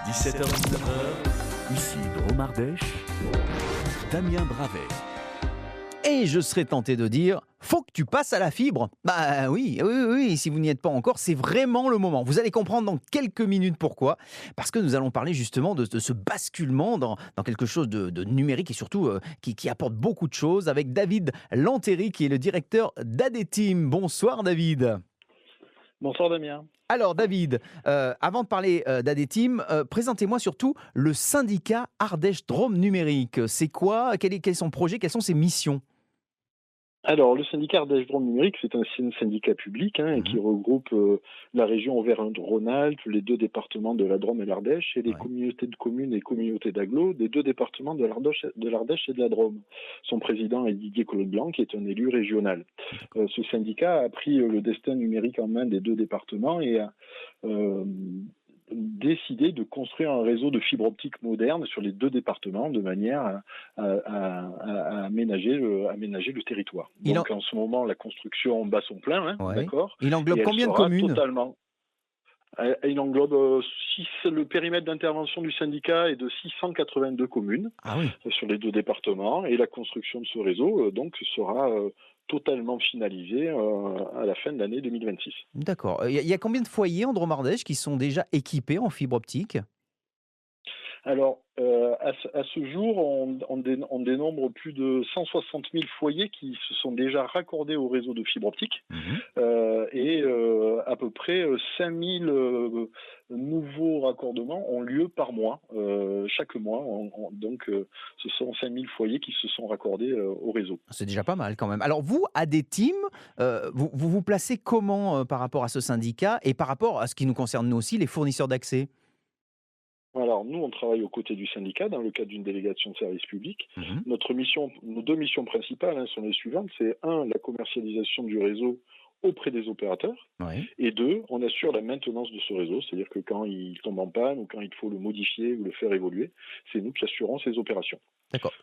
17h-19h, Ici Dromardèche, Damien Bravet. Et je serais tenté de dire, faut que tu passes à la fibre. Bah oui, oui, oui, si vous n'y êtes pas encore, c'est vraiment le moment. Vous allez comprendre dans quelques minutes pourquoi. Parce que nous allons parler justement de ce basculement dans quelque chose de numérique et surtout qui apporte beaucoup de choses avec David Lantéry qui est le directeur d'Adeteam. Bonsoir David. Bonsoir Damien. Alors David, avant de parler d'Adeteam, présentez-moi surtout le syndicat Ardèche Drôme Numérique. C'est quoi? Quel est son projet? Quelles sont ses missions? Alors, le syndicat Ardèche Drôme Numérique, c'est un syndicat public qui regroupe la région Auvergne-Rhône-Alpes, les deux départements de la Drôme et l'Ardèche, et les communautés de communes et communautés d'agglo des deux départements de l'Ardèche et de la Drôme. Son président est Didier Collot-Blanc, qui est un élu régional. Ce syndicat a pris le destin numérique en main des deux départements et a décidé de construire un réseau de fibre optique moderne sur les deux départements de manière à aménager le territoire. Donc en ce moment, la construction bat son plein, d'accord. Il englobe combien de communes? Il englobe, le périmètre d'intervention du syndicat est de 682 communes sur les deux départements, et la construction de ce réseau sera totalement finalisée à la fin de l'année 2026. D'accord. Il y a combien de foyers en Drôme-Ardèche qui sont déjà équipés en fibre optique? Alors, à ce jour, on dénombre plus de 160 000 foyers qui se sont déjà raccordés au réseau de fibre optique et à peu près 5 000 nouveaux raccordements ont lieu par mois, chaque mois. Ce sont 5 000 foyers qui se sont raccordés au réseau. C'est déjà pas mal quand même. Alors vous, Adeteam, vous placez comment par rapport à ce syndicat et par rapport à ce qui nous concerne nous aussi, les fournisseurs d'accès? Alors, nous, on travaille aux côtés du syndicat dans le cadre d'une délégation de service public. Nos deux missions principales sont les suivantes. C'est 1, la commercialisation du réseau auprès des opérateurs. Et 2, on assure la maintenance de ce réseau. C'est-à-dire que quand il tombe en panne ou quand il faut le modifier ou le faire évoluer, c'est nous qui assurons ces opérations. D'accord.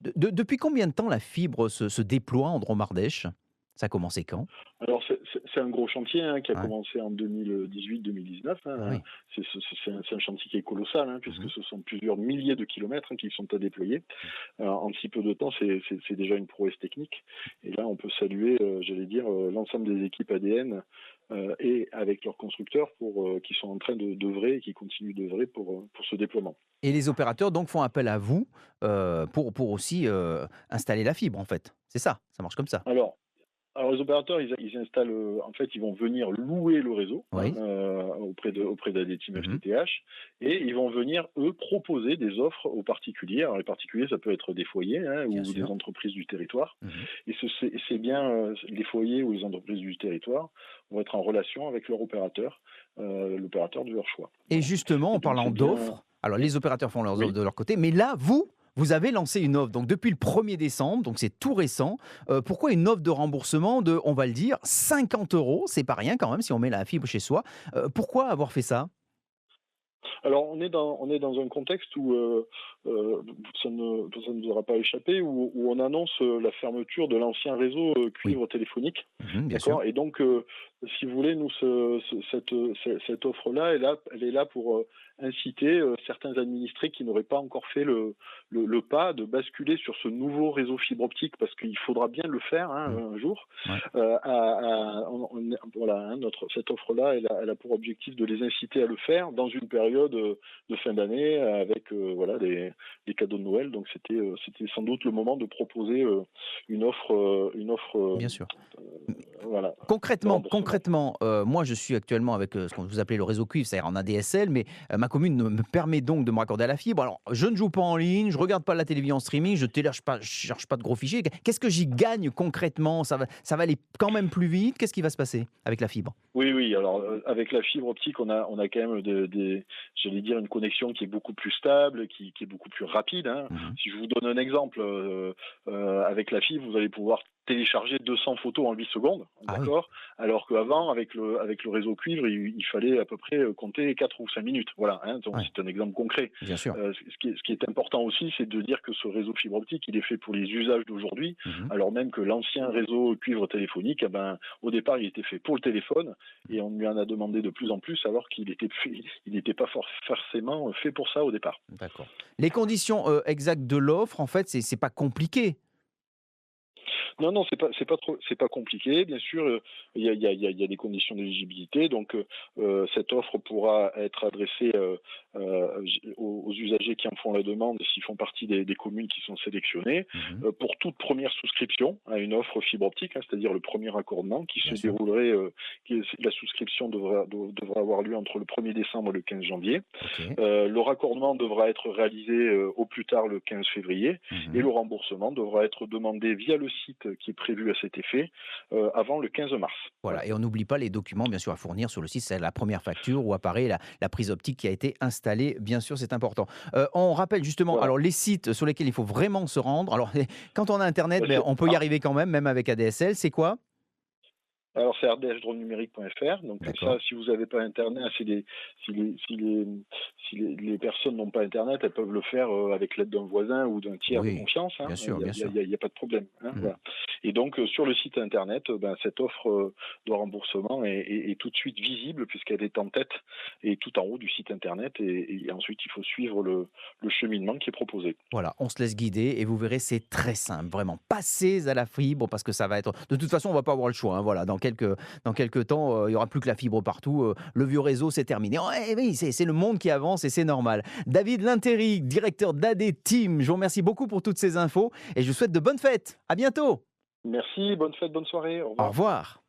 Depuis combien de temps la fibre se déploie en Drôme-Ardèche? Ça a commencé quand? Alors, c'est un gros chantier qui a commencé en 2018-2019. C'est un chantier qui est colossal, puisque ce sont plusieurs milliers de kilomètres qui sont à déployer. En si peu de temps, c'est déjà une prouesse technique. Et là, on peut saluer, l'ensemble des équipes ADN et avec leurs constructeurs qui sont en train d'œuvrer et qui continuent d'œuvrer pour ce déploiement. Et les opérateurs donc font appel à vous pour aussi installer la fibre en fait. C'est ça, ça marche comme ça. Alors les opérateurs, ils installent, ils vont venir louer le réseau auprès d'Adeteam FTTH, et ils vont venir, eux, proposer des offres aux particuliers. Alors les particuliers, ça peut être des foyers ou des entreprises du territoire. Et c'est bien les foyers ou les entreprises du territoire vont être en relation avec leur opérateur, l'opérateur de leur choix. Et justement, en parlant d'offres, alors les opérateurs font leurs offres de leur côté, mais là, vous avez lancé une offre, donc depuis le 1er décembre, donc c'est tout récent. Pourquoi une offre de remboursement de, on va le dire, 50 €? C'est pas rien quand même si on met la fibre chez soi. Pourquoi avoir fait ça? Alors on est dans un contexte où ça ne nous aura pas échappé, où on annonce la fermeture de l'ancien réseau cuivre téléphonique. Bien sûr. Et donc, si vous voulez, nous cette offre-là, elle est là pour inciter certains administrés qui n'auraient pas encore fait le pas de basculer sur ce nouveau réseau fibre optique, parce qu'il faudra bien le faire un jour. Cette offre-là, elle a pour objectif de les inciter à le faire dans une période de fin d'année avec des cadeaux de Noël. Donc c'était sans doute le moment de proposer une offre. Bien sûr. Concrètement, moi je suis actuellement avec ce qu'on vous appelez le réseau cuivre, c'est-à-dire en ADSL, mais ma commune me permet donc de me raccorder à la fibre. Alors je ne joue pas en ligne, je regarde pas la télévision en streaming, je cherche pas de gros fichiers. Qu'est-ce que j'y gagne concrètement? Ça va aller quand même plus vite? Qu'est-ce qui va se passer avec la fibre? Oui. Alors avec la fibre optique, on a quand même une connexion qui est beaucoup plus stable, qui est beaucoup plus rapide. Si je vous donne un exemple, avec la fibre, vous allez pouvoir télécharger 200 photos en 8 secondes, Ah oui, d'accord? Alors qu'avant, avec le réseau cuivre, il fallait à peu près compter 4 ou 5 minutes. Voilà, hein, donc ouais, c'est un exemple concret. bien sûr. Ce qui est important aussi, c'est de dire que ce réseau fibre optique, il est fait pour les usages d'aujourd'hui, Mhm. alors même que l'ancien réseau cuivre téléphonique, eh ben, au départ, il était fait pour le téléphone, et on lui en a demandé de plus en plus, alors il n'était pas forcément fait pour ça au départ. D'accord. Les conditions exactes de l'offre, en fait, c'est pas compliqué. Non, non, c'est pas compliqué. Bien sûr, il y a des conditions d'éligibilité. Donc, cette offre pourra être adressée aux usagers qui en font la demande s'ils font partie des communes qui sont sélectionnées. Mhm. Pour toute première souscription à une offre fibre optique, hein, c'est-à-dire le premier raccordement qui Bien se sûr. déroulerait, la souscription devra avoir lieu entre le 1er décembre et le 15 janvier. Ok. Le raccordement devra être réalisé au plus tard le 15 février et Mhm. le remboursement devra être demandé via le site qui est prévu à cet effet avant le 15 mars. Voilà. Voilà, et on n'oublie pas les documents, bien sûr, à fournir sur le site. C'est la première facture où apparaît la prise optique qui a été installée. Bien sûr, c'est important. On rappelle justement, Voilà. alors les sites sur lesquels il faut vraiment se rendre. Alors, quand on a Internet, Ben, ben, c'est- on peut y arriver quand même avec ADSL. C'est quoi? Alors c'est rdfdromenumérique.fr. Donc ça, D'accord. si vous n'avez pas Internet, si les personnes n'ont pas Internet, elles peuvent le faire avec l'aide d'un voisin ou d'un tiers de Oui, confiance. Hein. bien Il sûr, n'y a, bien il y a- sûr. il y a- il y a pas de problème. Hein, Mhm. voilà. Et donc sur le site Internet, cette offre de remboursement est tout de suite visible puisqu'elle est en tête et tout en haut du site Internet. Et ensuite, il faut suivre le cheminement qui est proposé. Voilà, on se laisse guider et vous verrez, c'est très simple, vraiment. Passez à la fibre parce que ça va être. De toute façon, on va pas avoir le choix. Hein, voilà, dans quelques temps, il y aura plus que la fibre partout. Le vieux réseau, c'est terminé. Ouais, oui, c'est le monde qui avance et c'est normal. David Lintéry, directeur d'AD Team, je vous remercie beaucoup pour toutes ces infos et je vous souhaite de bonnes fêtes. À bientôt. Merci, bonne fête, bonne soirée, au Au revoir. revoir.